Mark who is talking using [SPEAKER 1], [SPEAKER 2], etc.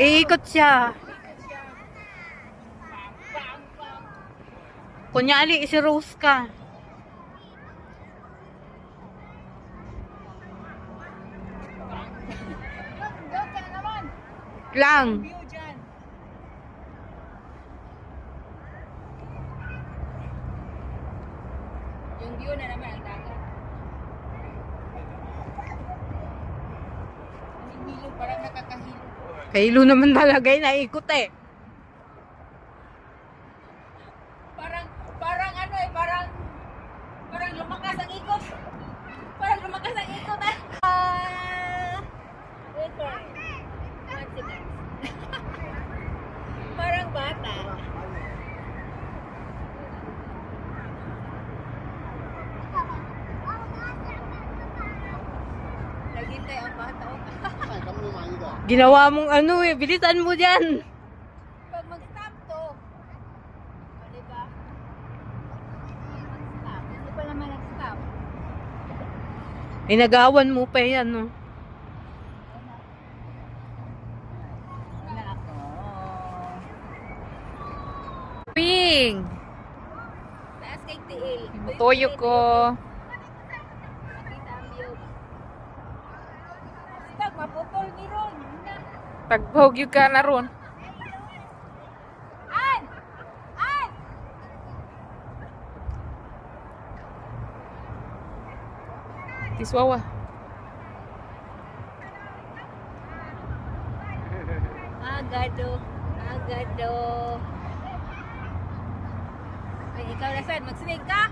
[SPEAKER 1] Iikot siya. Kunyali, isi Rose ka. Lang.
[SPEAKER 2] Yung view na naman ang dagat. Hinihilo, parang nakakahilo.
[SPEAKER 1] Kahilo naman talaga yun, naikot eh.
[SPEAKER 2] Parang ano eh, parang lumakas ang ikot. Parang lumakas ang ikot ah. Wait for it. 1 second. Parang bata. Naghintay ang bata.
[SPEAKER 1] Ginawa mong ano eh, bilisan mo dyan.
[SPEAKER 2] Pag mag-stop to, o diba? Mag-stop. Hindi pa naman nag-stop.
[SPEAKER 1] Inagawan mo pa yan, no?
[SPEAKER 2] Wala ako.
[SPEAKER 1] Ping!
[SPEAKER 2] Taas kay Tiil.
[SPEAKER 1] Toyo ko.
[SPEAKER 2] Nakita ang view. Stop, maputol ni Ron.
[SPEAKER 1] Tagbog yung ka na ron.
[SPEAKER 2] An! An!
[SPEAKER 1] Tiswawa.
[SPEAKER 2] Agado. Agado. Ay, ikaw na saan? Mag-snake ka?